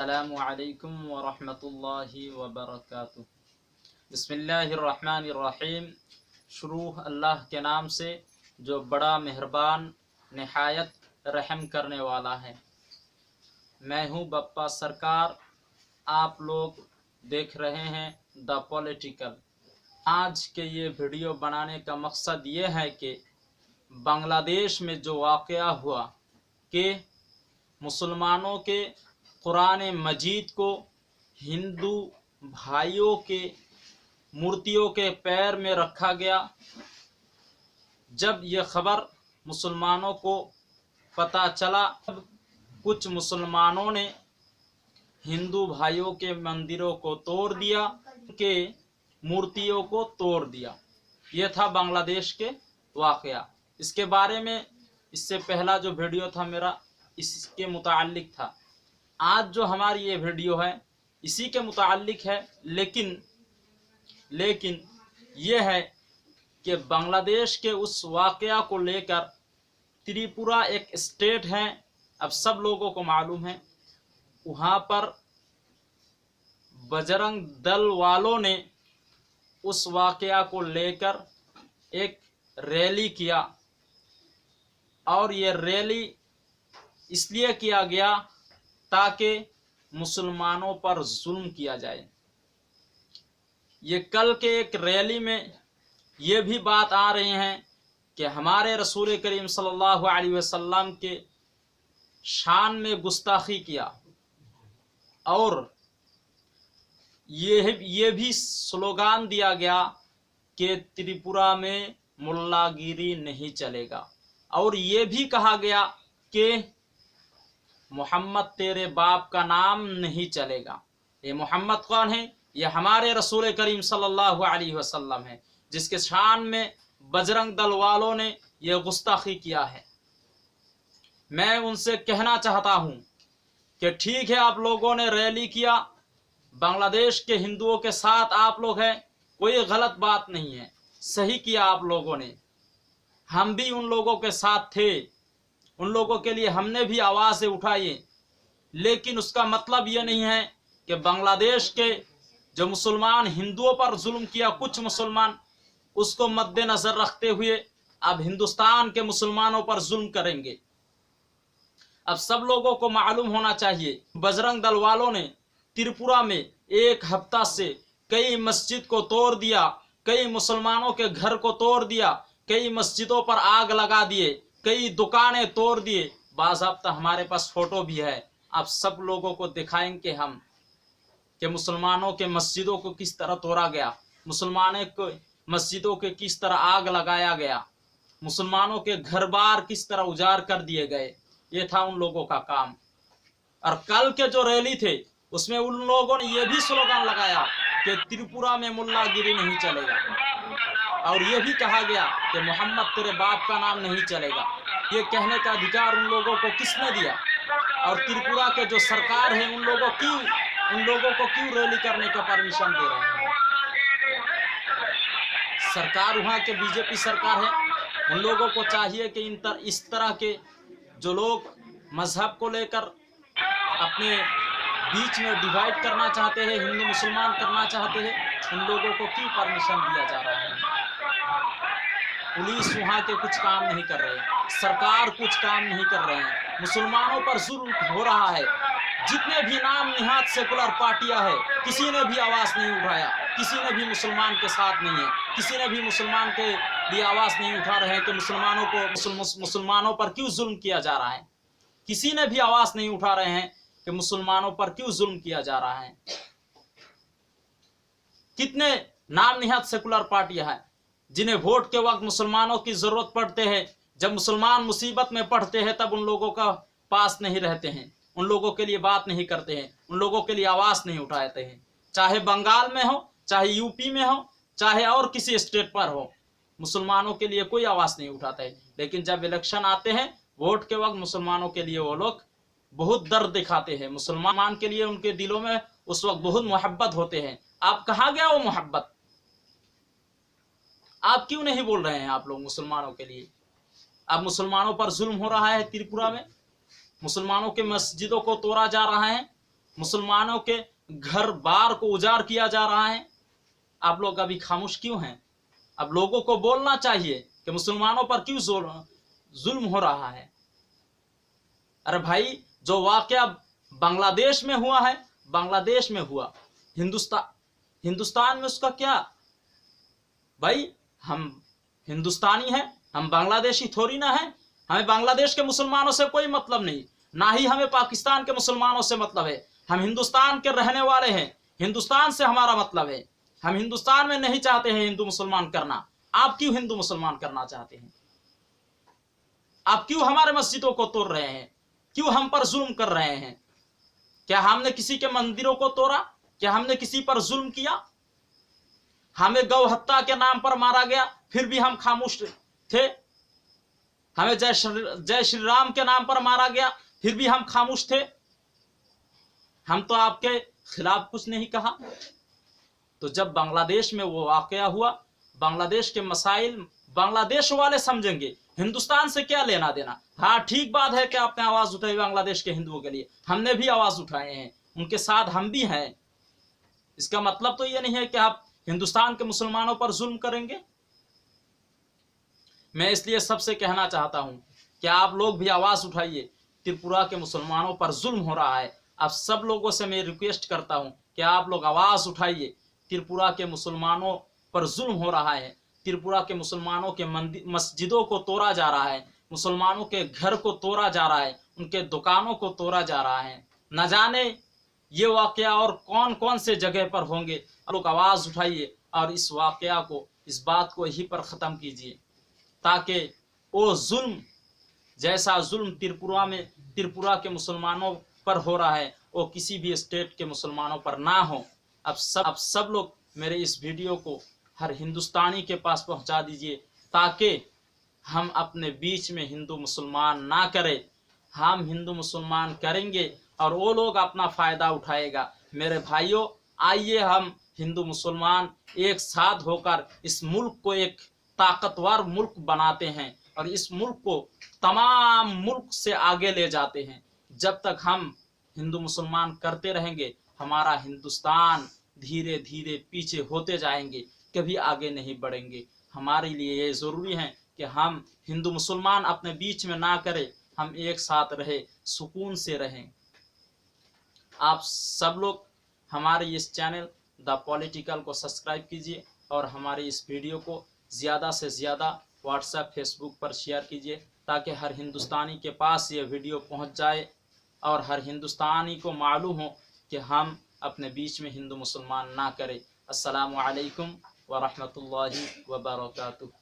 अस्सलामु अलैकुम व रहमतुल्लाहि व बरकातुहू। बिस्मिल्लाहिर्रहमानिर्रहीम। शुरू अल्लाह के नाम से जो बड़ा मेहरबान निहायत रहम करने वाला है। मैं हूँ बप्पा सरकार। आप लोग देख रहे हैं द पॉलिटिकल। आज के ये वीडियो बनाने का मकसद ये है कि बांग्लादेश में जो वाक़या हुआ कि मुसलमानों के कुरान मजीद को हिंदू भाइयों के मूर्तियों के पैर में रखा गया। जब ये खबर मुसलमानों को पता चला, तब कुछ मुसलमानों ने हिंदू भाइयों के मंदिरों को तोड़ दिया, के मूर्तियों को तोड़ दिया। ये था बांग्लादेश के वाक़या। इसके बारे में इससे पहला जो वीडियो था मेरा इसके मुताल्लिक था। आज जो हमारी ये वीडियो है इसी के मुताल्लिक है, लेकिन ये है कि बांग्लादेश के उस वाक़या को लेकर त्रिपुरा एक स्टेट है, अब सब लोगों को मालूम है। वहाँ पर बजरंग दल वालों ने उस वाक़या को लेकर एक रैली किया, और ये रैली इसलिए किया गया ताकि मुसलमानों पर जुल्म किया जाए। ये कल के एक रैली में ये भी बात आ रही है कि हमारे रसूल करीम सल्लल्लाहु अलैहि वसल्लम के शान में गुस्ताखी किया, और ये भी स्लोगान दिया गया कि त्रिपुरा में मुल्लागिरी नहीं चलेगा, और ये भी कहा गया कि मोहम्मद तेरे बाप का नाम नहीं चलेगा। ये मोहम्मद कौन है? ये हमारे रसूल करीम सल्लल्लाहु अलैहि वसल्लम है, जिसके शान में बजरंग दल वालों ने यह गुस्ताखी किया है। मैं उनसे कहना चाहता हूँ कि ठीक है, आप लोगों ने रैली किया, बांग्लादेश के हिंदुओं के साथ आप लोग हैं, कोई गलत बात नहीं है, सही किया आप लोगों ने। हम भी उन लोगों के साथ थे, उन लोगों के लिए हमने भी आवाज़ें उठाई, लेकिन उसका मतलब ये नहीं है कि बांग्लादेश के जो मुसलमान हिंदुओं पर जुल्म किया कुछ मुसलमान, उसको मद्देनजर रखते हुए अब हिंदुस्तान के मुसलमानों पर जुल्म करेंगे। अब सब लोगों को मालूम होना चाहिए, बजरंग दल वालों ने त्रिपुरा में एक हफ्ता से कई मस्जिद को तोड़ दिया, कई मुसलमानों के घर को तोड़ दिया, कई मस्जिदों पर आग लगा दिए, कई दुकानें तोड़ दिए। बाज़ाब्ता हमारे पास फोटो भी है, आप सब लोगों को दिखाएंगे हम कि मुसलमानों के मस्जिदों को किस तरह तोड़ा गया, मुसलमानों को मस्जिदों के किस तरह आग लगाया गया, मुसलमानों के घर बार किस तरह उजाड़ कर दिए गए। ये था उन लोगों का काम। और कल के जो रैली थे उसमें उन लोगों ने यह भी स्लोगन लगाया कि त्रिपुरा में मुल्लागिरी नहीं चलेगा, और ये भी कहा गया कि मोहम्मद तेरे बाप का नाम नहीं चलेगा। ये कहने का अधिकार उन लोगों को किसने दिया? और त्रिपुरा के जो सरकार है उन लोगों को क्यों रैली करने का परमिशन दे रहे हैं? सरकार वहाँ के बीजेपी सरकार है, उन लोगों को चाहिए कि इस तरह के जो लोग मजहब को लेकर अपने बीच में डिवाइड करना चाहते हैं, हिंदू मुसलमान करना चाहते हैं, उन लोगों को क्यों परमिशन दिया जा रहा है? पुलिस वहाँ के कुछ काम नहीं कर रहे हैं, सरकार कुछ काम नहीं कर रहे हैं, मुसलमानों पर जुल्म हो रहा है। जितने भी नाम निहात सेकुलर पार्टियां हैं, किसी ने भी आवाज़ नहीं उठाया, किसी ने भी मुसलमान के साथ नहीं है, किसी ने भी मुसलमान के लिए आवाज़ नहीं उठा रहे हैं कि मुसलमानों पर क्यों जुल्म किया जा रहा है। किसी ने भी आवाज़ नहीं उठा रहे हैं कि मुसलमानों पर क्यों जुल्म किया जा रहा है। कितने नाम निहात सेकुलर पार्टियां हैं जिन्हें वोट के वक्त मुसलमानों की जरूरत पड़ते हैं, जब मुसलमान मुसीबत में पड़ते हैं तब उन लोगों का पास नहीं रहते हैं, उन लोगों के लिए बात नहीं करते हैं, उन लोगों के लिए आवाज़ नहीं उठाते हैं। चाहे बंगाल में हो, चाहे यूपी में हो, चाहे और किसी स्टेट पर हो, मुसलमानों के लिए कोई आवाज़ नहीं उठाता है। लेकिन जब इलेक्शन आते हैं, वोट के वक्त मुसलमानों के लिए वो लोग बहुत दर्द दिखाते हैं। मुसलमान के लिए उनके दिलों में उस वक्त बहुत मोहब्बत होते हैं। आप कहाँ गया वो मोहब्बत? आप क्यों नहीं बोल रहे हैं आप लोग मुसलमानों के लिए? अब मुसलमानों पर जुल्म हो रहा है त्रिपुरा में, मुसलमानों के मस्जिदों को तोड़ा जा रहा है, मुसलमानों के घर बार को उजाड़ किया जा रहा है, आप लोग अभी खामोश क्यों हैं? अब लोगों को बोलना चाहिए कि मुसलमानों पर क्यों जुल्म हो रहा है। अरे भाई, जो वाकया बांग्लादेश में हुआ है, बांग्लादेश में हुआ, हिंदुस्तान में उसका क्या? भाई हम हिंदुस्तानी हैं, हम बांग्लादेशी थोड़ी ना हैं। हमें बांग्लादेश के मुसलमानों से कोई मतलब नहीं, ना ही हमें पाकिस्तान के मुसलमानों से मतलब है। हम हिंदुस्तान के रहने वाले हैं, हिंदुस्तान से हमारा मतलब है। हम हिंदुस्तान में नहीं चाहते हैं हिंदू मुसलमान करना। आप क्यों हिंदू मुसलमान करना चाहते हैं? आप क्यों हमारे मस्जिदों को तोड़ रहे हैं? क्यों हम पर जुल्म कर रहे हैं? क्या हमने किसी के मंदिरों को तोड़ा? क्या हमने किसी पर जुल्म किया? हमें गौ हत्या के नाम पर मारा गया, फिर भी हम खामोश थे। हमें जय श्री राम के नाम पर मारा गया, फिर भी हम खामोश थे। हम तो आपके खिलाफ कुछ नहीं कहा। तो जब बांग्लादेश में वो वाकया हुआ, बांग्लादेश के मसाइल बांग्लादेश वाले समझेंगे, हिंदुस्तान से क्या लेना देना। हाँ, ठीक बात है कि आपने आवाज उठाई बांग्लादेश के हिंदुओं के लिए, हमने भी आवाज उठाए हैं, उनके साथ हम भी हैं। इसका मतलब तो ये नहीं है कि आप हिंदुस्तान के मुसलमानों पर जुल्म करेंगे। मैं इसलिए सबसे कहना चाहता हूं कि आप लोग भी आवाज उठाइए। त्रिपुरा के मुसलमानों पर जुल्म हो रहा है। आप सब लोगों से मैं रिक्वेस्ट करता हूं कि आप लोग आवाज उठाइए। त्रिपुरा के मुसलमानों पर जुल्म हो रहा है। त्रिपुरा के मुसलमानों के मस्जिदों को तोड़ा जा रहा है, मुसलमानों के घर को तोड़ा जा रहा है, उनके दुकानों को तोड़ा जा रहा है। न जाने ये वाकया और कौन कौन से जगह पर होंगे। आप लोग आवाज उठाइए और इस वाकया को, इस बात को यहीं पर खत्म कीजिए, ताकि वो जुल्म, जैसा जुल्म त्रिपुरा के मुसलमानों पर हो रहा है, वो किसी भी स्टेट के मुसलमानों पर ना हो। अब सब लोग मेरे इस वीडियो को हर हिंदुस्तानी के पास पहुंचा दीजिए, ताकि हम अपने बीच में हिंदू मुसलमान ना करें। हम हिंदू मुसलमान करेंगे और वो लोग अपना फायदा उठाएगा। मेरे भाइयों, आइए हम हिंदू मुसलमान एक साथ होकर इस मुल्क को एक ताकतवर मुल्क बनाते हैं और इस मुल्क को तमाम मुल्क से आगे ले जाते हैं। जब तक हम हिंदू मुसलमान करते रहेंगे, हमारा हिंदुस्तान धीरे धीरे पीछे होते जाएंगे, कभी आगे नहीं बढ़ेंगे। हमारे लिए ये जरूरी है कि हम हिंदू मुसलमान अपने बीच में ना करें, हम एक साथ रहे, सुकून से रहें। आप सब लोग हमारे इस चैनल द पॉलिटिकल को सब्सक्राइब कीजिए और हमारी इस वीडियो को ज़्यादा से ज़्यादा व्हाट्सएप, फेसबुक पर शेयर कीजिए, ताकि हर हिंदुस्तानी के पास ये वीडियो पहुंच जाए और हर हिंदुस्तानी को मालूम हो कि हम अपने बीच में हिंदू मुसलमान ना करें। अस्सलामु अलैकुम व रहमतुल्लाहि व बरकातुहू।